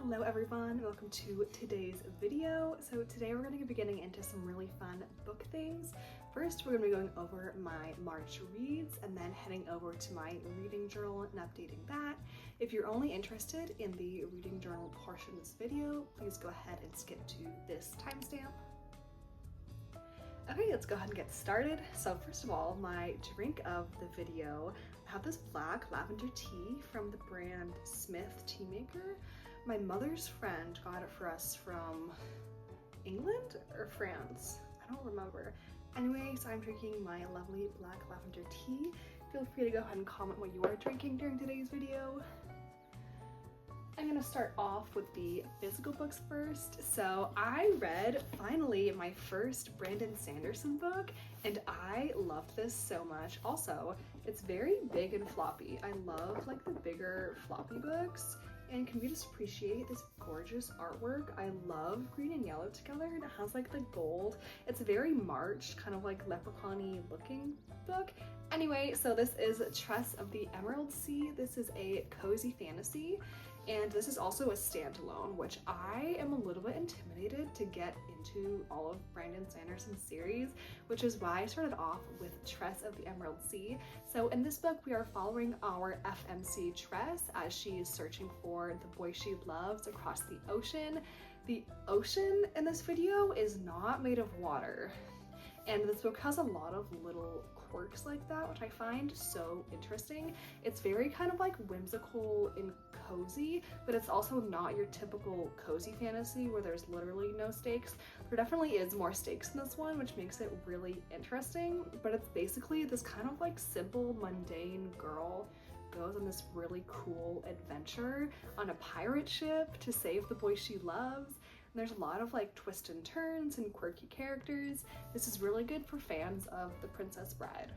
Hello everyone, welcome to today's video. So today we're going to be getting into some really fun book things. First, we're going to be going over my March reads and then heading over to my reading journal and updating that. If you're only interested in the reading journal portion of this video, please go ahead and skip to this timestamp. Okay, let's go ahead and get started. So first of all, my drink of the video, I have this black lavender tea from the brand Smith Tea Maker. My mother's friend got it for us from England or France, I don't remember. Anyway, so I'm drinking my lovely black lavender tea. Feel free to go ahead and comment what you are drinking during today's video. I'm gonna start off with the physical books first. So I read finally my first Brandon Sanderson book and I loved this so much. Also, it's very big and floppy. I love like the bigger floppy books. And can we just appreciate this gorgeous artwork? I love green and yellow together and it has like the gold. It's a very March, kind of like leprechaun-y looking book. Anyway, so this is Tress of the Emerald Sea. This is a cozy fantasy and this is also a standalone, which I am a little bit intimidated to get into all of Brandon Sanderson's series, which is why I started off with Tress of the Emerald Sea. So in this book, we are following our FMC Tress as she is searching for the boy she loves across the ocean. The ocean in this video is not made of water. And this book has a lot of little quirks like that, which I find so interesting. It's very kind of like whimsical and cozy, but it's also not your typical cozy fantasy where there's literally no stakes. There definitely is more stakes in this one, which makes it really interesting, but it's basically this kind of like simple, mundane girl goes on this really cool adventure on a pirate ship to save the boy she loves. And there's a lot of like twists and turns and quirky characters. This is really good for fans of The Princess Bride.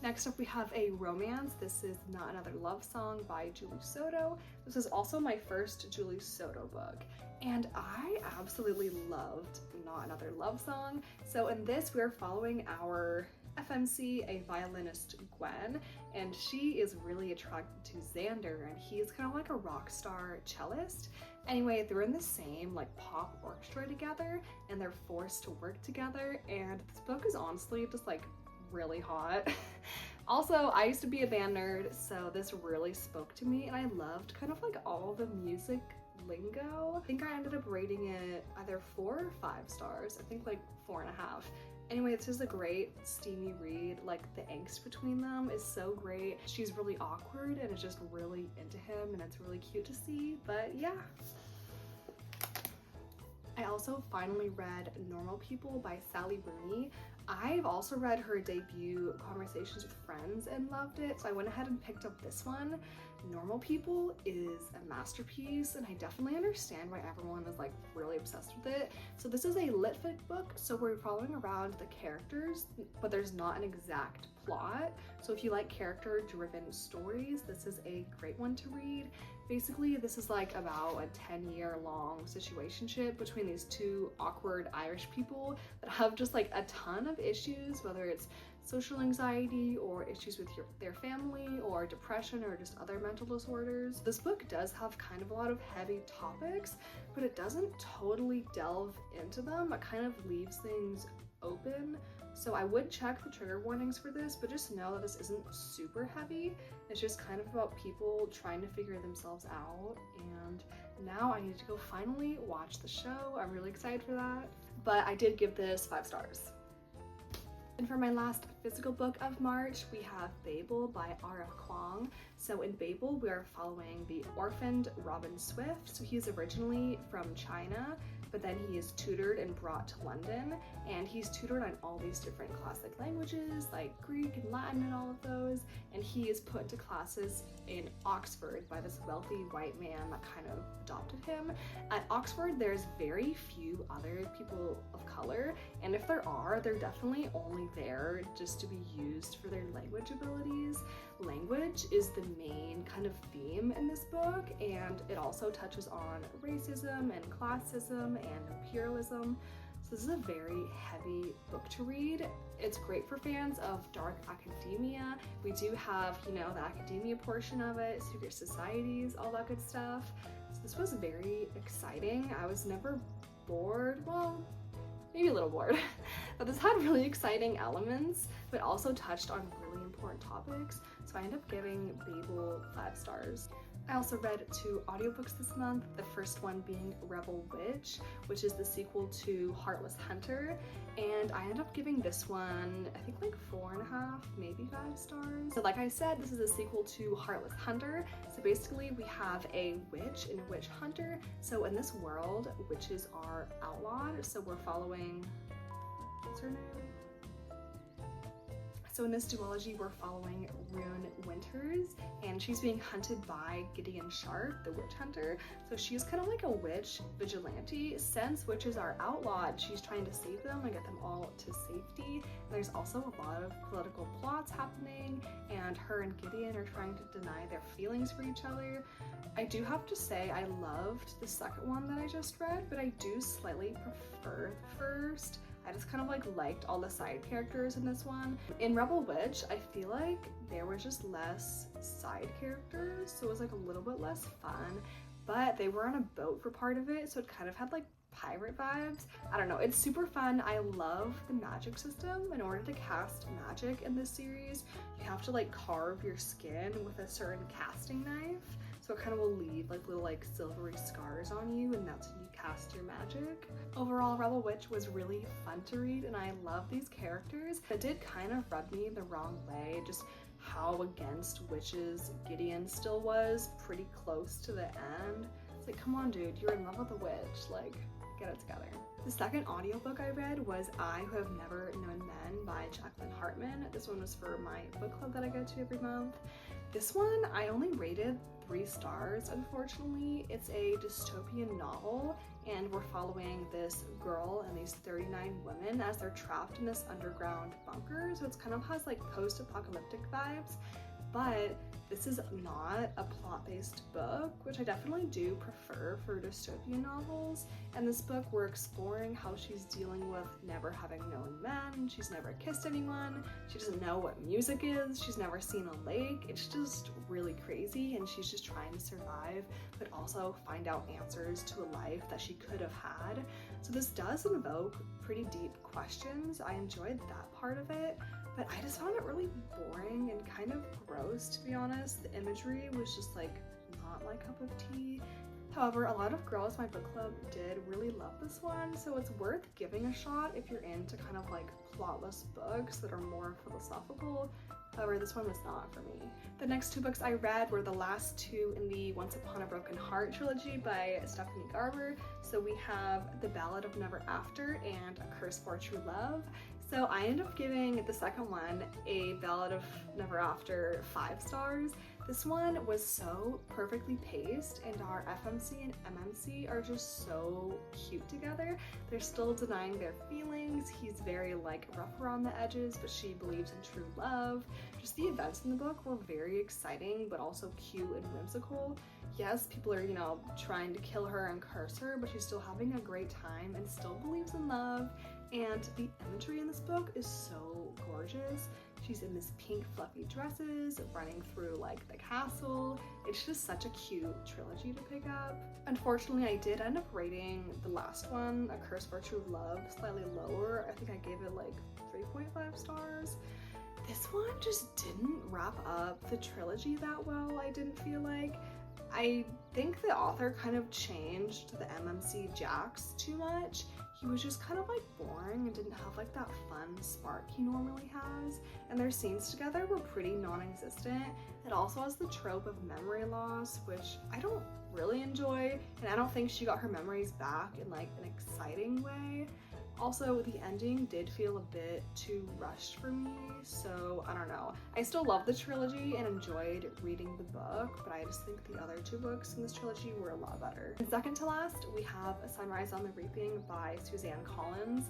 Next up we have a romance. This is Not Another Love Song by Julie Soto. This is also my first Julie Soto book and I absolutely loved Not Another Love Song. So in this we're following our FMC, a violinist Gwen, and she is really attracted to Xander and he's kind of like a rock star cellist. Anyway, they're in the same like pop orchestra together and they're forced to work together, and this book is honestly just like really hot. Also, I used to be a band nerd, so this really spoke to me and I loved kind of like all the music lingo. I think I ended up rating it either 4 or 5 stars. I think like 4.5. Anyway, this is a great steamy read. Like the angst between them is so great. She's really awkward and is just really into him and it's really cute to see, but yeah. I also finally read Normal People by Sally Rooney. I've also read her debut Conversations with Friends and loved it, so I went ahead and picked up this one. Normal People is a masterpiece and I definitely understand why everyone is like really obsessed with it. So this is a lit fic book, so we're following around the characters, but there's not an exact plot. So if you like character-driven stories, this is a great one to read. Basically, this is like about a 10-year-long situationship between these two awkward Irish people that have just like a ton of issues, whether it's social anxiety or issues with their family or depression or just other mental disorders. This book does have kind of a lot of heavy topics, but it doesn't totally delve into them. It kind of leaves things open. So I would check the trigger warnings for this, but just know that this isn't super heavy. It's just kind of about people trying to figure themselves out, and now I need to go finally watch the show. I'm really excited for that, but I did give this 5 stars. And for my last physical book of March, we have Babel by R.F. Kuang. So in Babel, we are following the orphaned Robin Swift. So he's originally from China, but then he is tutored and brought to London, and he's tutored on all these different classic languages like Greek and Latin and all of those, and he is put into classes in Oxford by this wealthy white man that kind of adopted him. At Oxford, there's very few other people of color, and if there are, they're definitely only there just to be used for their language abilities. Language is the main kind of theme in this book, and it also touches on racism and classism and imperialism. So this is a very heavy book to read. It's great for fans of dark academia. We do have, you know, the academia portion of it, secret societies, all that good stuff. So this was very exciting. I was never bored, well, maybe a little bored, but this had really exciting elements, but also touched on really important topics. So I ended up giving Babel 5 stars. I also read 2 audiobooks this month, the first one being Rebel Witch, which is the sequel to Heartless Hunter, and I ended up giving this one, I think like 4.5, maybe 5 stars. So like I said, this is a sequel to Heartless Hunter. So basically we have a witch and a witch hunter. So in this world, witches are outlawed, so we're following, what's her name? So in this duology, we're following Rune Winters, and she's being hunted by Gideon Sharp, the witch hunter. So she's kind of like a witch vigilante. Since witches are outlawed, she's trying to save them and get them all to safety. And there's also a lot of political plots happening, and her and Gideon are trying to deny their feelings for each other. I do have to say I loved the second one that I just read, but I do slightly prefer the first. I just kind of like liked all the side characters in this one. In Rebel Witch, I feel like there was just less side characters, so it was like a little bit less fun, but they were on a boat for part of it, so it kind of had like pirate vibes. I don't know, it's super fun. I love the magic system. In order to cast magic in this series, you have to like carve your skin with a certain casting knife, so it kind of will leave like little like silvery scars on you, and that's when you cast your magic. Overall, Rebel Witch was really fun to read, and I love these characters. It did kind of rub me the wrong way, just how against witches Gideon still was pretty close to the end. It's like, come on dude, you're in love with a witch, like get it together. The second audiobook I read was I Who Have Never Known Men by Jacqueline Hartman. This one was for my book club that I go to every month. This one I only rated 3 stars, unfortunately. It's a dystopian novel, and we're following this girl and these 39 women as they're trapped in this underground bunker. So it's kind of has like post-apocalyptic vibes, but this is not a plot-based book, which I definitely do prefer for dystopian novels. In this book, we're exploring how she's dealing with never having known men. She's never kissed anyone. She doesn't know what music is. She's never seen a lake. It's just really crazy, and she's just trying to survive, but also find out answers to a life that she could have had. So this does invoke pretty deep questions. I enjoyed that part of it, but I just found it really boring and kind of gross, to be honest. The imagery was just like not my cup of tea. However, a lot of girls in my book club did really love this one, so it's worth giving a shot if you're into kind of like plotless books that are more philosophical. However, this one was not for me. The next 2 books I read were the last 2 in the Once Upon a Broken Heart trilogy by Stephanie Garber. So we have The Ballad of Never After and A Curse for True Love. So I ended up giving the second one, A Ballad of Never After, 5 stars. This one was so perfectly paced, and our FMC and MMC are just so cute together. They're still denying their feelings. He's very like rough around the edges, but she believes in true love. Just the events in the book were very exciting, but also cute and whimsical. Yes, people are, you know, trying to kill her and curse her, but she's still having a great time and still believes in love. And the imagery in this book is so gorgeous. She's in this pink fluffy dresses, running through like the castle. It's just such a cute trilogy to pick up. Unfortunately, I did end up rating the last one, A Curse for True Love, slightly lower. I think I gave it like 3.5 stars. This one just didn't wrap up the trilogy that well, I didn't feel like. I think the author kind of changed the MMC Jax too much. He was just kind of like boring and didn't have like that fun spark he normally has. And their scenes together were pretty non-existent. It also has the trope of memory loss, which I don't really enjoy. And I don't think she got her memories back in like an exciting way. Also, the ending did feel a bit too rushed for me, so I don't know. I still love the trilogy and enjoyed reading the book, but I just think the other 2 books in this trilogy were a lot better. And second to last, we have A Sunrise on the Reaping by Suzanne Collins.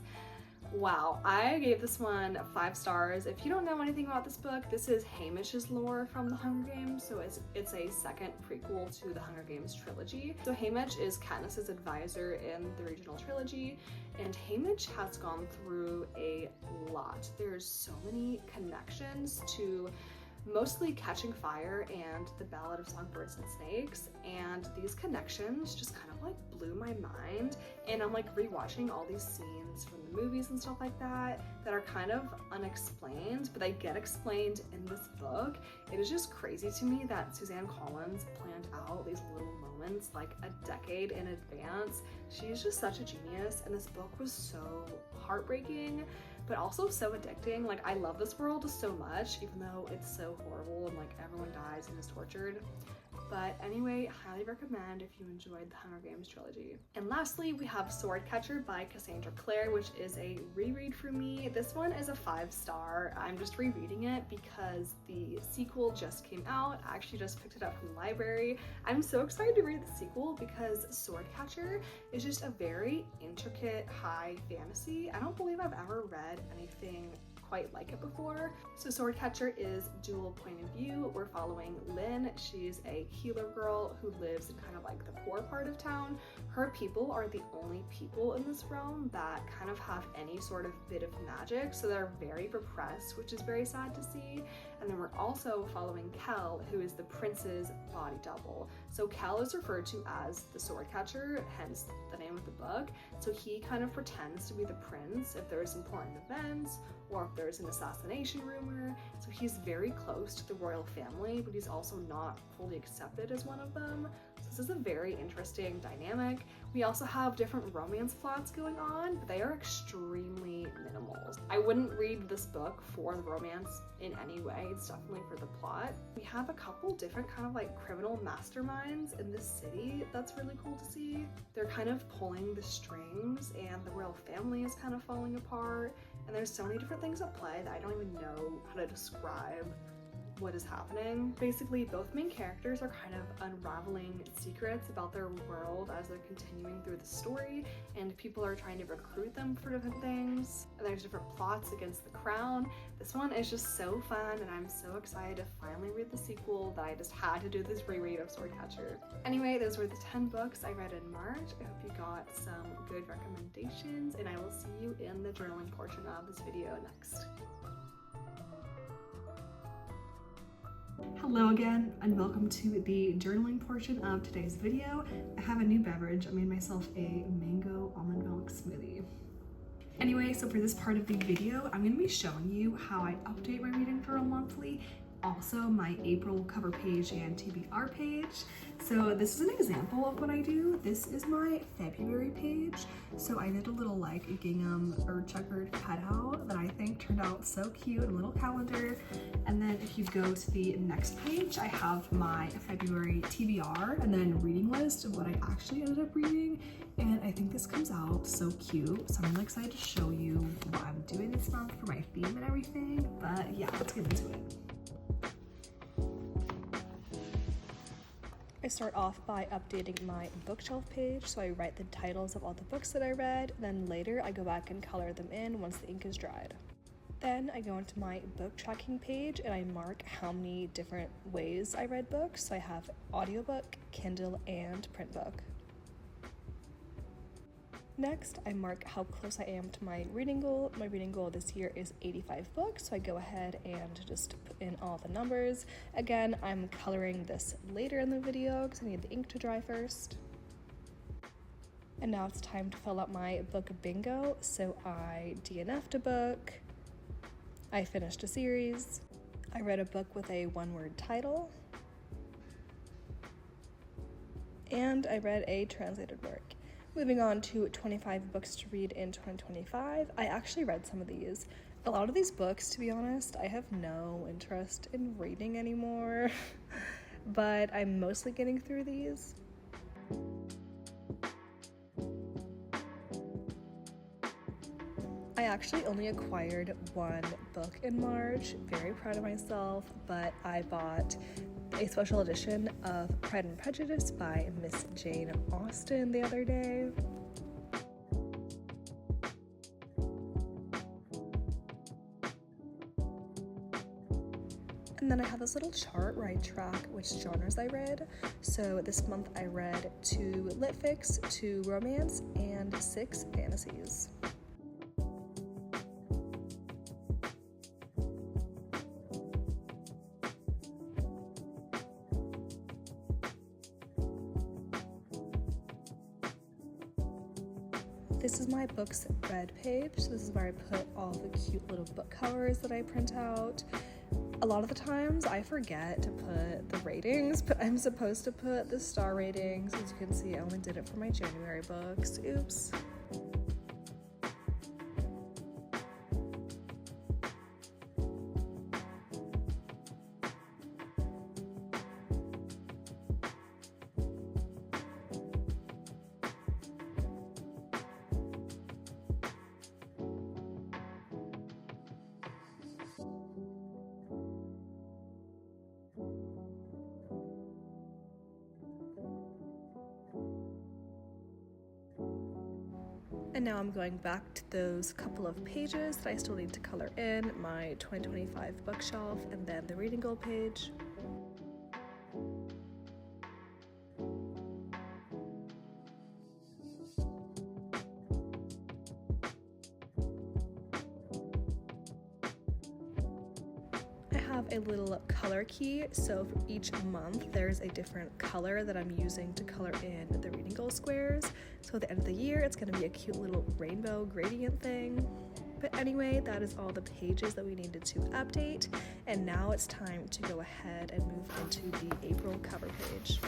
Wow, I gave this one 5 stars. If you don't know anything about this book, this is Hamish's lore from the Hunger Games, so it's a second prequel to the Hunger Games trilogy. So Hamish is Katniss's advisor in the original trilogy, and Hamish has gone through a lot. There's so many connections to mostly Catching Fire and The Ballad of Songbirds and Snakes, and these connections just kind of like blew my mind. And I'm like rewatching all these scenes from the movies and stuff like that are kind of unexplained, but they get explained in this book. It is just crazy to me that Suzanne Collins planned out these little moments like a decade in advance. She's just such a genius, and this book was so heartbreaking but also so addicting. Like, I love this world so much, even though it's so horrible and like everyone dies and is tortured. But anyway, highly recommend if you enjoyed the Hunger Games trilogy. And lastly, we have Swordcatcher by Cassandra Clare, which is a reread for me. This one is a 5-star. I'm just rereading it because the sequel just came out. I actually just picked it up from the library. I'm so excited to read the sequel because Swordcatcher is just a very intricate high fantasy. I don't believe I've ever read anything quite like it before. So Swordcatcher is dual point of view. We're following Lynn. She's a healer girl who lives in kind of like the poor part of town. Her people are the only people in this realm that kind of have any sort of bit of magic, so they're very repressed, which is very sad to see. And then we're also following Kel, who is the prince's body double. So Kel is referred to as the Swordcatcher, hence the name of the book. So he kind of pretends to be the prince if there's important events or if there's an assassination rumor. So he's very close to the royal family, but he's also not fully accepted as one of them. So this is a very interesting dynamic. We also have different romance plots going on, but they are extremely minimal. I wouldn't read this book for the romance in any way. It's definitely for the plot. We have a couple different kind of like criminal masterminds in this city that's really cool to see. They're kind of pulling the strings, and the royal family is kind of falling apart. And there's so many different things at play that I don't even know how to describe what is happening. Basically, both main characters are kind of unraveling secrets about their world as they're continuing through the story, and people are trying to recruit them for different things. And there's different plots against the crown. This one is just so fun, and I'm so excited to finally read the sequel that I just had to do this reread of Swordcatcher. Anyway, those were the 10 books I read in March. I hope you got some good recommendations, and I will see you in the journaling portion of this video next. Hello again, and welcome to the journaling portion of today's video. I have a new beverage. I made myself a mango almond milk smoothie. Anyway, so for this part of the video, I'm going to be showing you how I update my reading journal monthly, also my April cover page and TBR page. So this is an example of what I do. This is my February page. So I did a little like gingham or checkered cutout that I think turned out so cute, a little calendar. And then if you go to the next page, I have my February TBR and then reading list of what I actually ended up reading. And I think this comes out so cute. So I'm really excited to show you what I'm doing this month for my theme and everything. But yeah, let's get into it. I start off by updating my bookshelf page, so I write the titles of all the books that I read, and then later I go back and color them in once the ink is dried. Then I go into my book tracking page and I mark how many different ways I read books. So I have audiobook, Kindle, and print book. Next, I mark how close I am to my reading goal. My reading goal this year is 85 books, so I go ahead and just put in all the numbers. Again, I'm coloring this later in the video because I need the ink to dry first. And now it's time to fill out my book bingo. So I DNF'd a book, I finished a series, I read a book with a one-word title, and I read a translated work. Moving on to 25 books to read in 2025. I actually read some of these. A lot of these books, to be honest, I have no interest in reading anymore, but I'm mostly getting through these. I actually only acquired one book in March, very proud of myself, but I bought a special edition of Pride and Prejudice by Miss Jane Austen the other day. And then I have this little chart where I track which genres I read. So this month I read 2 lit fics, 2 romance, and 6 fantasies. This is my books read page. So this is where I put all the cute little book covers that I print out. A lot of the times I forget to put the ratings, but I'm supposed to put the star ratings. As you can see, I only did it for my January books. Oops. And now I'm going back to those couple of pages that I still need to color in, my 2025 bookshelf, and then the reading goal page. I have a little color key, so for each month there's a different color that I'm using to color in the reading goal squares. So at the end of the year it's going to be a cute little rainbow gradient thing. But anyway, that is all the pages that we needed to update, and now it's time to go ahead and move into the April cover page.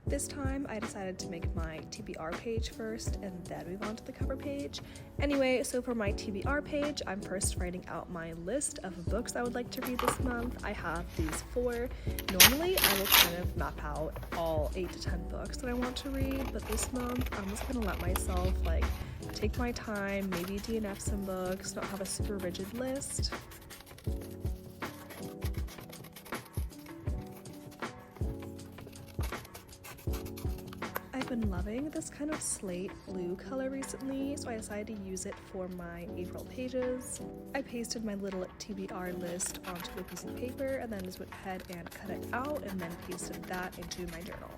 This time I decided to make my TBR page first and then move on to the cover page. Anyway, so for my TBR page, I'm first writing out my list of books I would like to read this month. I have these 4. Normally I will kind of map out all 8 to 10 books that I want to read, but this month I'm just gonna let myself take my time, maybe DNF some books, not have a super rigid list. I've been loving this kind of slate blue color recently, so I decided to use it for my April pages. I pasted my little TBR list onto a piece of paper and then just went ahead and cut it out and then pasted that into my journal.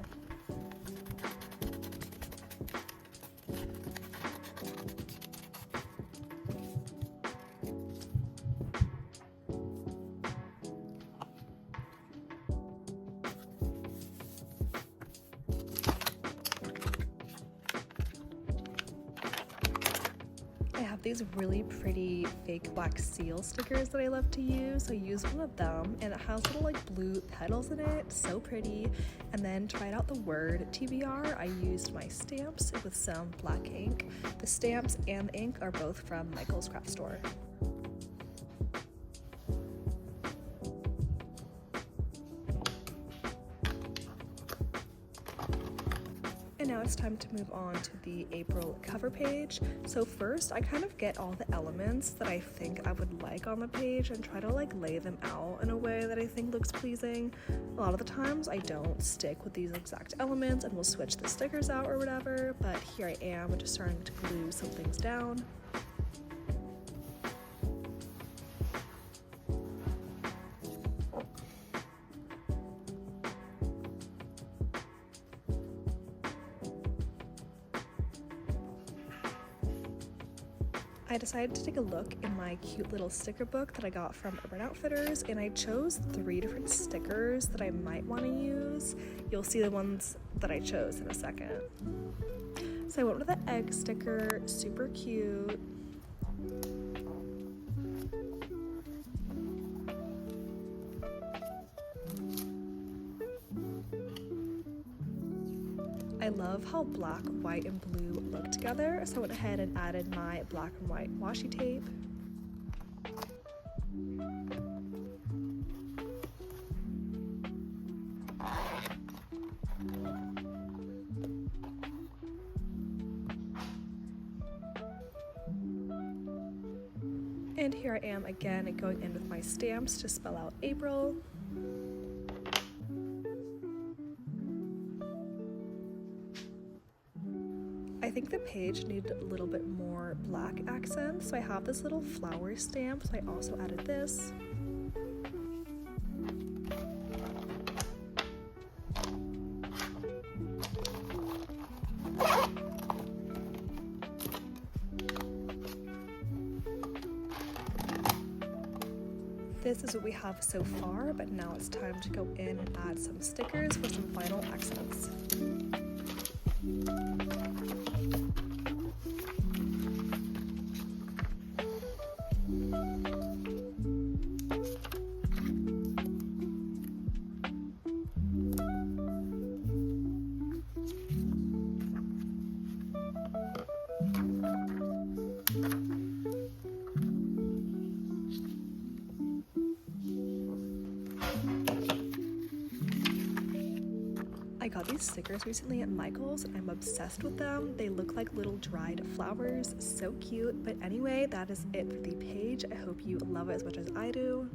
These really pretty fake black seal stickers that I love to use. So I used one of them and it has little blue petals in it, so pretty. And then to write out the word TBR, I used my stamps with some black ink. The stamps and the ink are both from Michael's Craft Store. And now it's time to move on to the April cover page. So first, I kind of get all the elements that I think I would like on the page and try to lay them out in a way that I think looks pleasing. A lot of the times I don't stick with these exact elements and will switch the stickers out or whatever, but here I am just starting to glue some things down. I decided to take a look in my cute little sticker book that I got from Urban Outfitters, and I chose 3 different stickers that I might want to use. You'll see the ones that I chose in a second. So I went with the egg sticker, super cute. I love how black, white, and blue look together, so I went ahead and added my black and white washi tape. And here I am again going in with my stamps to spell out April. think the page needed a little bit more black accents, so I have this little flower stamp, so I also added this. This is what we have so far, but now it's time to go in and add some stickers for some final accents. I got these stickers recently at Michael's and I'm obsessed with them. They look like little dried flowers, so cute. But anyway, that is it for the page. I hope you love it as much as I do.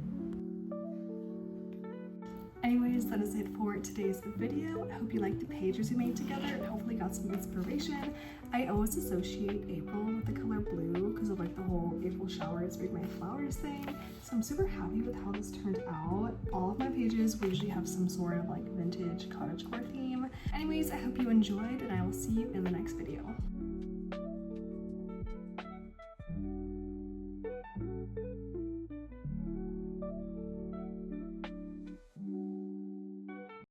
Anyways, that is it for today's video. I hope you liked the pages we made together and hopefully got some inspiration. I always associate April with the color blue because of like the whole April showers bring my flowers thing. So I'm super happy with how this turned out. All of my pages will usually have some sort of like vintage cottagecore theme. Anyways, I hope you enjoyed and I will see you in the next video.